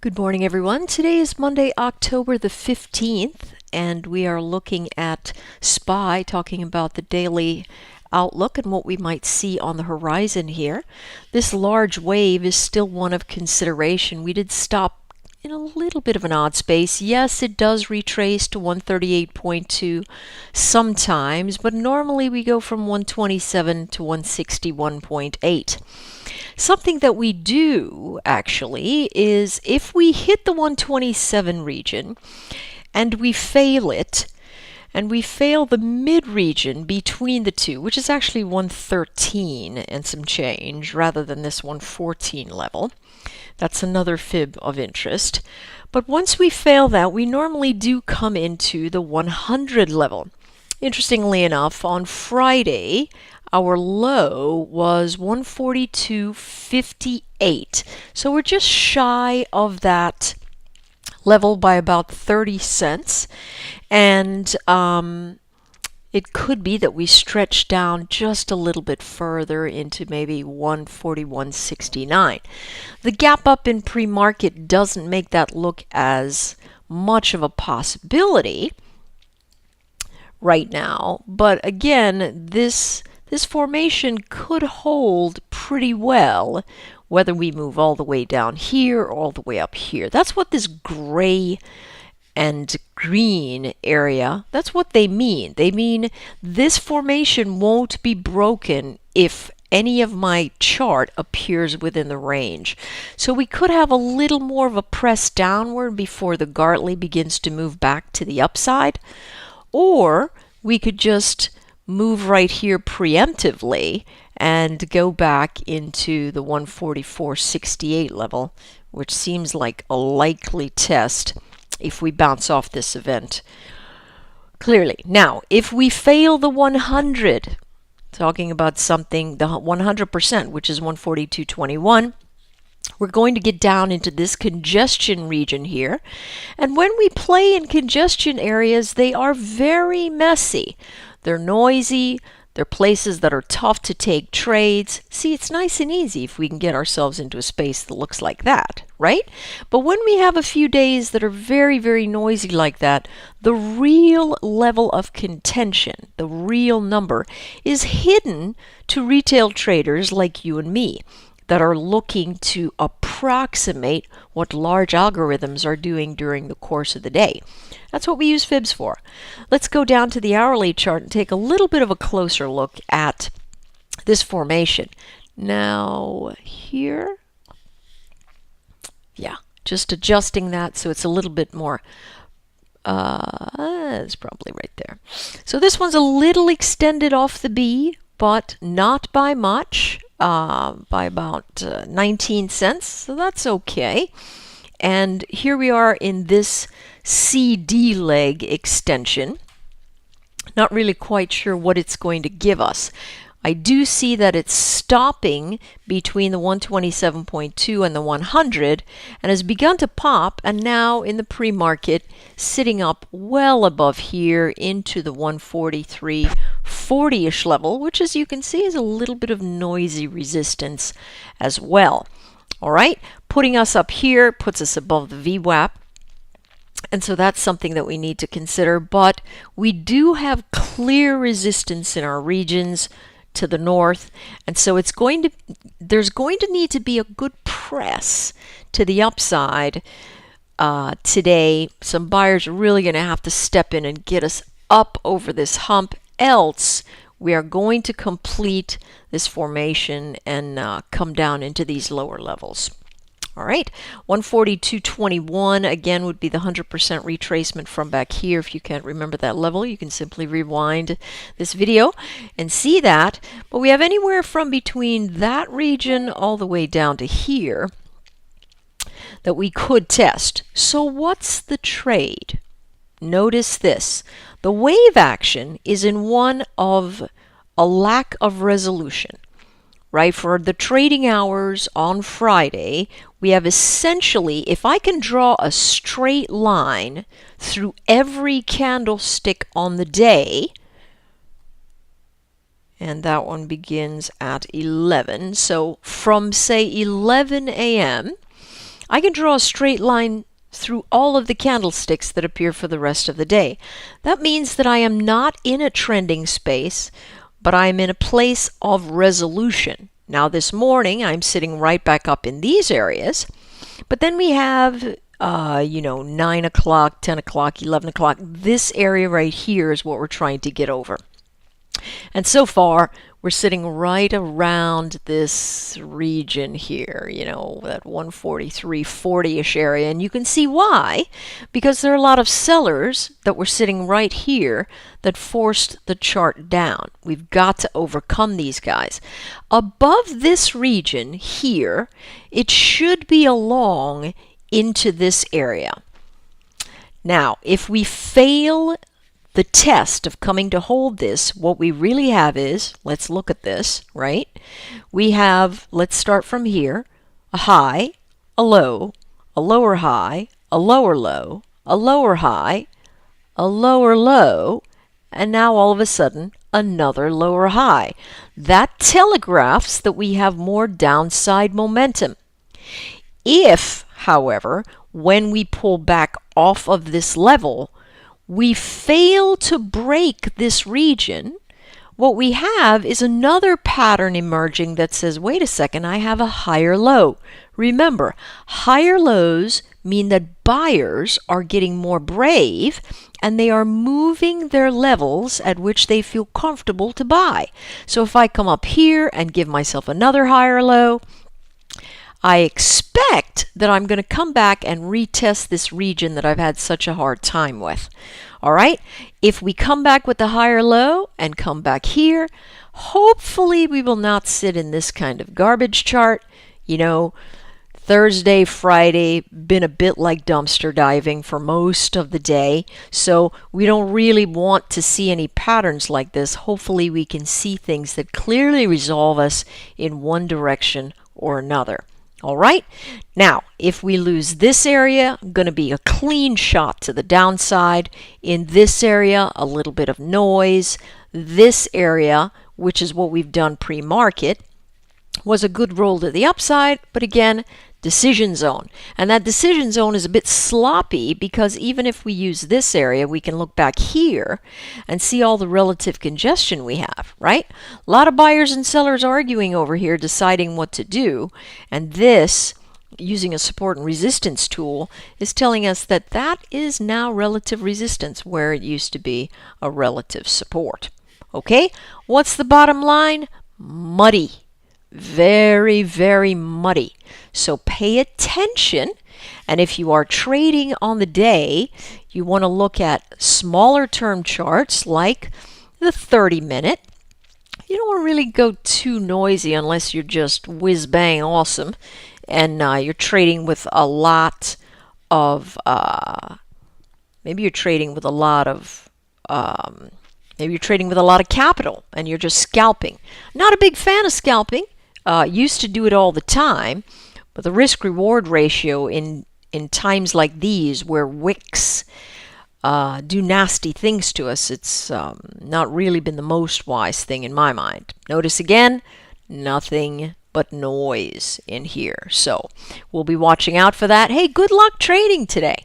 Good morning, everyone. Today is Monday, October the 15th, and we are looking at SPY, talking about the daily outlook and what we might see on the horizon here. This large wave is still one of consideration. We did stop in a little bit of an odd space. Yes, it does retrace to 138.2 sometimes, but normally we go from 127 to 161.8. Something that we do actually is if we hit the 127 region and we fail it, and we fail the mid region between the two, which is actually 113 and some change rather than this 114 level. That's another fib of interest. But once we fail that, we normally do come into the 100 level. Interestingly enough, on Friday, our low was 142.58. So we're just shy of that level by about 30 cents. And it could be that we stretch down just a little bit further into maybe 141.69. The gap up in pre-market doesn't make that look as much of a possibility right now, but again, this formation could hold pretty well whether we move all the way down here or all the way up here. That's what this gray and green area, that's what they mean. They mean this formation won't be broken if any of my chart appears within the range. So we could have a little more of a press downward before the Gartley begins to move back to the upside, or we could just move right here preemptively and go back into the 144.68 level, which seems like a likely test if we bounce off this event clearly. Now, if we fail the 100, talking about something, the 100%, which is 142.21, we're going to get down into this congestion region here. And when we play in congestion areas, they are very messy. They're noisy. They're places that are tough to take trades. See, it's nice and easy if we can get ourselves into a space that looks like that, right? But when we have a few days that are very, very noisy like that, the real level of contention, the real number, is hidden to retail traders like you and me that are looking to approximate what large algorithms are doing during the course of the day. That's what we use fibs for. Let's go down to the hourly chart and take a little bit of a closer look at this formation. Now, here, yeah, just adjusting that so it's a little bit more, it's probably right there. So this one's a little extended off the B, but not by much. By about 19 cents, so that's okay. And here we are in this CD leg extension. Not really quite sure what it's going to give us. I do see that it's stopping between the 127.2 and the 100 and has begun to pop, and now in the pre-market sitting up well above here into the 143.40-ish level, which as you can see is a little bit of noisy resistance as well. All right, putting us up here puts us above the VWAP. And so that's something that we need to consider, but we do have clear resistance in our regions to the north, and so there's going to need to be a good press to the upside today. Some buyers are really going to have to step in and get us up over this hump, else we are going to complete this formation and come down into these lower levels. All right, 142.21 again would be the 100% retracement from back here. If you can't remember that level, you can simply rewind this video and see that. But we have anywhere from between that region all the way down to here that we could test. So what's the trade? Notice this. The wave action is in one of a lack of resolution. Right, for the trading hours on Friday, we have essentially, if I can draw a straight line through every candlestick on the day, and that one begins at 11. So from, say, 11 a.m., I can draw a straight line through all of the candlesticks that appear for the rest of the day. That means that I am not in a trending space, but I am in a place of resolution. Now this morning I'm sitting right back up in these areas, but then we have 9 o'clock, 10 o'clock, 11 o'clock. This area right here is what we're trying to get over. And so far, we're sitting right around this region here, that 143.40-ish area. And you can see why, because there are a lot of sellers that were sitting right here that forced the chart down. We've got to overcome these guys. Above this region here, it should be along into this area. Now, if we fail the test of coming to hold this, what we really have is, let's look at this, right? We have, let's start from here, a high, a low, a lower high, a lower low, a lower high, a lower low, and now all of a sudden, another lower high. That telegraphs that we have more downside momentum. If, however, when we pull back off of this level, we fail to break this region, what we have is another pattern emerging that says, wait a second, I have a higher low. Remember, higher lows mean that buyers are getting more brave and they are moving their levels at which they feel comfortable to buy. So if I come up here and give myself another higher low, I expect that I'm going to come back and retest this region that I've had such a hard time with. All right, if we come back with the higher low and come back here, hopefully we will not sit in this kind of garbage chart. Thursday, Friday, been a bit like dumpster diving for most of the day, so we don't really want to see any patterns like this. Hopefully we can see things that clearly resolve us in one direction or another. All right, now if we lose this area, going to be a clean shot to the downside. In this area, a little bit of noise. This area, which is what we've done pre-market, was a good roll to the upside, but again, decision zone. And that decision zone is a bit sloppy because even if we use this area, we can look back here and see all the relative congestion we have, right? A lot of buyers and sellers arguing over here, deciding what to do. And this, using a support and resistance tool, is telling us that that is now relative resistance where it used to be a relative support. Okay, what's the bottom line? Muddy. Very, very muddy. So pay attention, and if you are trading on the day, you want to look at smaller term charts like the 30-minute. You don't want to really go too noisy unless you're just whiz-bang awesome and you're trading with a lot of, maybe you're trading with a lot of capital and you're just scalping. Not a big fan of scalping. Used to do it all the time, but the risk-reward ratio in times like these where wicks do nasty things to us, it's not really been the most wise thing in my mind. Notice again, nothing but noise in here. So we'll be watching out for that. Hey, good luck trading today.